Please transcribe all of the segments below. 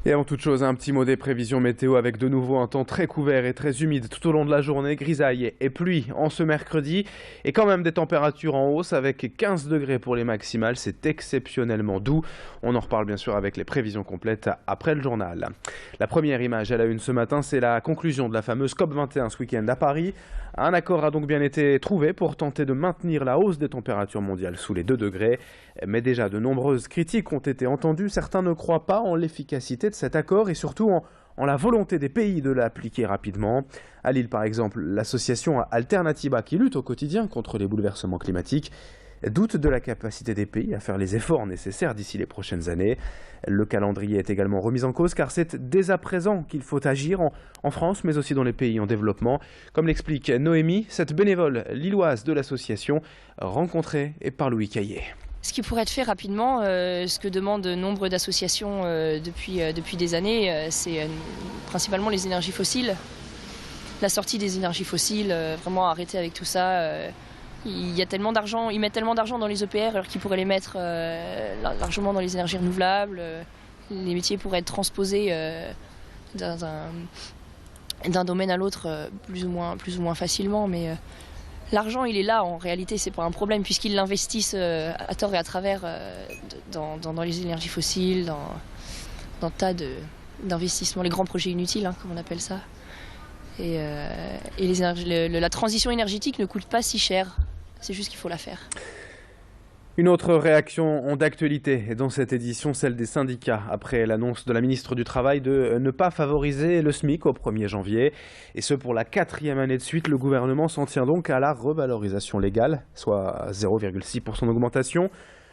Et avant toute chose, un petit mot des prévisions météo avec de nouveau un temps très couvert et très humide tout au long de la journée, grisaille et pluie en ce mercredi. Et quand même des températures en hausse avec 15 degrés pour les maximales, c'est exceptionnellement doux. On en reparle bien sûr avec les prévisions complètes après le journal. La première image à la une ce matin, c'est la conclusion de la fameuse COP21 ce week-end à Paris. Un accord a donc bien été trouvé pour tenter de maintenir la hausse des températures mondiales sous les 2 degrés. Mais déjà, de nombreuses critiques ont été entendues. Certains ne croient pas en l'efficacité de cet accord et surtout en la volonté des pays de l'appliquer rapidement. À Lille, par exemple, l'association Alternativa, qui lutte au quotidien contre les bouleversements climatiques, doute de la capacité des pays à faire les efforts nécessaires d'ici les prochaines années. Le calendrier est également remis en cause car c'est dès à présent qu'il faut agir en France mais aussi dans les pays en développement. Comme l'explique Noémie, cette bénévole lilloise de l'association, rencontrée par Louis Caillé. Ce qui pourrait être fait rapidement, ce que demandent nombre d'associations depuis des années, c'est principalement les énergies fossiles. La sortie des énergies fossiles, vraiment arrêter avec tout ça. Il y a tellement d'argent, ils mettent tellement d'argent dans les EPR alors qu'ils pourraient les mettre largement dans les énergies renouvelables. Les métiers pourraient être transposés d'un domaine à l'autre plus ou moins facilement, mais l'argent il est là en réalité, c'est pas un problème puisqu'ils l'investissent à tort et à travers dans les énergies fossiles, dans tas d'investissements, les grands projets inutiles comme on appelle ça. Et la transition énergétique ne coûte pas si cher. C'est juste qu'il faut la faire. Une autre réaction d'actualité dans cette édition, celle des syndicats, après l'annonce de la ministre du Travail de ne pas favoriser le SMIC au 1er janvier. Et ce pour la 4e année de suite, le gouvernement s'en tient donc à la revalorisation légale, soit 0,6% d'augmentation.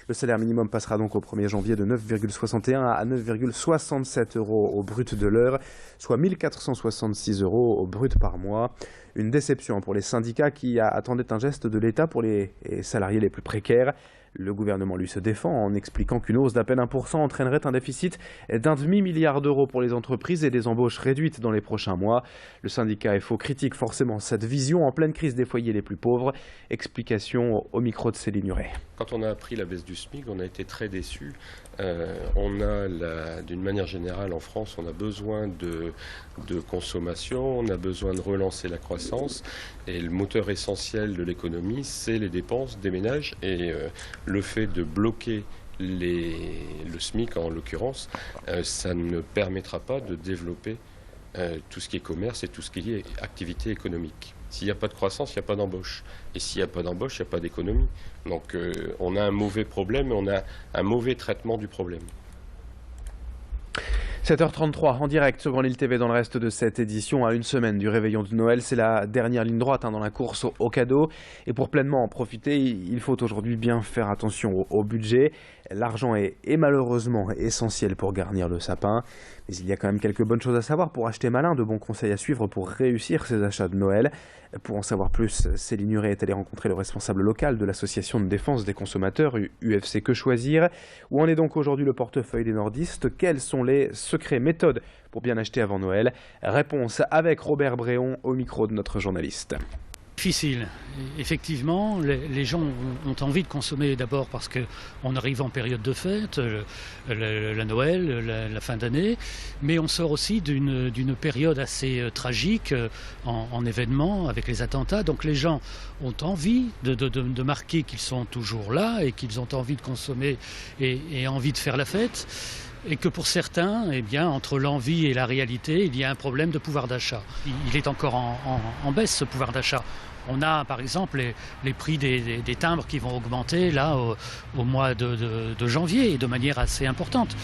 Le salaire minimum passera donc au 1er janvier de 9,61 à 9,67 euros au brut de l'heure, soit 1466 euros au brut par mois. Une déception pour les syndicats qui attendaient un geste de l'État pour les salariés les plus précaires. Le gouvernement, lui, se défend en expliquant qu'une hausse d'à peine 1% entraînerait un déficit d'un demi-milliard d'euros pour les entreprises et des embauches réduites dans les prochains mois. Le syndicat FO critique forcément cette vision en pleine crise des foyers les plus pauvres. Explication au micro de Céline Huret. Quand on a appris la baisse du SMIC, on a été très déçus. D'une manière générale, en France, on a besoin de consommation, on a besoin de relancer la croissance. Et le moteur essentiel de l'économie, c'est les dépenses des ménages. Et le fait de bloquer le SMIC, en l'occurrence, ça ne permettra pas de développer tout ce qui est commerce et tout ce qui est activité économique. S'il n'y a pas de croissance, il n'y a pas d'embauche. Et s'il n'y a pas d'embauche, il n'y a pas d'économie. Donc on a un mauvais problème et on a un mauvais traitement du problème. 7h33 en direct sur Grand Lille TV dans le reste de cette édition à une semaine du réveillon de Noël. C'est la dernière ligne droite dans la course au cadeau. Et pour pleinement en profiter, il faut aujourd'hui bien faire attention au budget. L'argent est malheureusement essentiel pour garnir le sapin. Mais il y a quand même quelques bonnes choses à savoir pour acheter malin, de bons conseils à suivre pour réussir ses achats de Noël. Pour en savoir plus, Céline Huret est allée rencontrer le responsable local de l'association de défense des consommateurs, UFC Que Choisir. Où en est donc aujourd'hui le portefeuille des nordistes? Quels sont les secrets méthodes pour bien acheter avant Noël? Réponse avec Robert Bréon au micro de notre journaliste. Difficile. Effectivement, les gens ont envie de consommer d'abord parce qu'on arrive en période de fête, la Noël, la fin d'année, mais on sort aussi d'une période assez tragique en événements avec les attentats. Donc les gens ont envie de marquer qu'ils sont toujours là et qu'ils ont envie de consommer et envie de faire la fête. Et que pour certains, eh bien, entre l'envie et la réalité, il y a un problème de pouvoir d'achat. Il est encore en baisse, ce pouvoir d'achat. On a par exemple les prix des timbres qui vont augmenter là au mois de janvier de manière assez importante.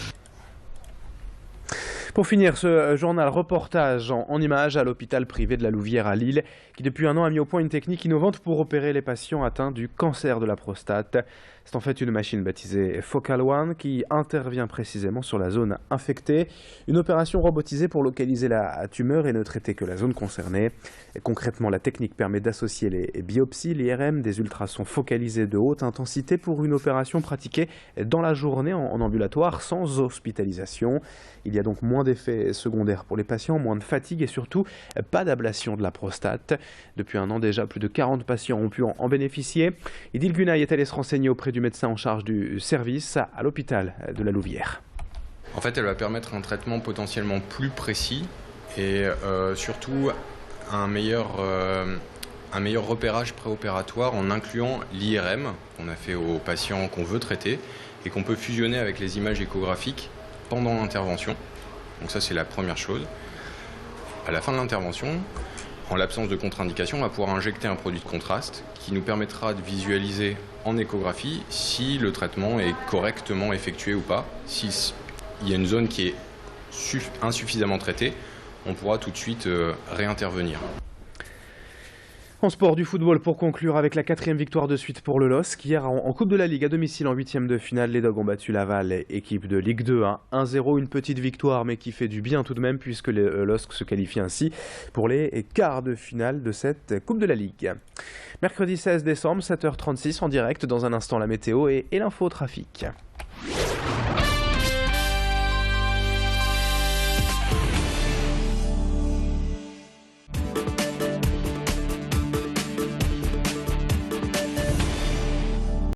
Pour finir, ce journal reportage en images à l'hôpital privé de la Louvière à Lille, qui depuis un an a mis au point une technique innovante pour opérer les patients atteints du cancer de la prostate. C'est en fait une machine baptisée Focal One qui intervient précisément sur la zone infectée. Une opération robotisée pour localiser la tumeur et ne traiter que la zone concernée. Et concrètement, la technique permet d'associer les biopsies, l'IRM, des ultrasons focalisés de haute intensité pour une opération pratiquée dans la journée en ambulatoire sans hospitalisation. Il y a donc moins d'effets secondaires pour les patients, moins de fatigue et surtout pas d'ablation de la prostate. Depuis un an déjà, plus de 40 patients ont pu en bénéficier. Idil Gunay est allé se renseigner auprès du médecin en charge du service à l'hôpital de la Louvière. En fait, elle va permettre un traitement potentiellement plus précis et surtout un meilleur repérage préopératoire en incluant l'IRM qu'on a fait aux patients qu'on veut traiter et qu'on peut fusionner avec les images échographiques pendant l'intervention. Donc ça, c'est la première chose. À la fin de l'intervention, en l'absence de contre-indication, on va pouvoir injecter un produit de contraste qui nous permettra de visualiser en échographie si le traitement est correctement effectué ou pas. S'il y a une zone qui est insuffisamment traitée, on pourra tout de suite réintervenir. En sport, du football pour conclure avec la 4e victoire de suite pour le LOSC. Hier en Coupe de la Ligue à domicile en 8e de finale, les Dogs ont battu Laval, équipe de Ligue 2, 1-0, une petite victoire mais qui fait du bien tout de même puisque le LOSC se qualifie ainsi pour les quarts de finale de cette Coupe de la Ligue. Mercredi 16 décembre, 7h36 en direct, dans un instant la météo et l'info trafic.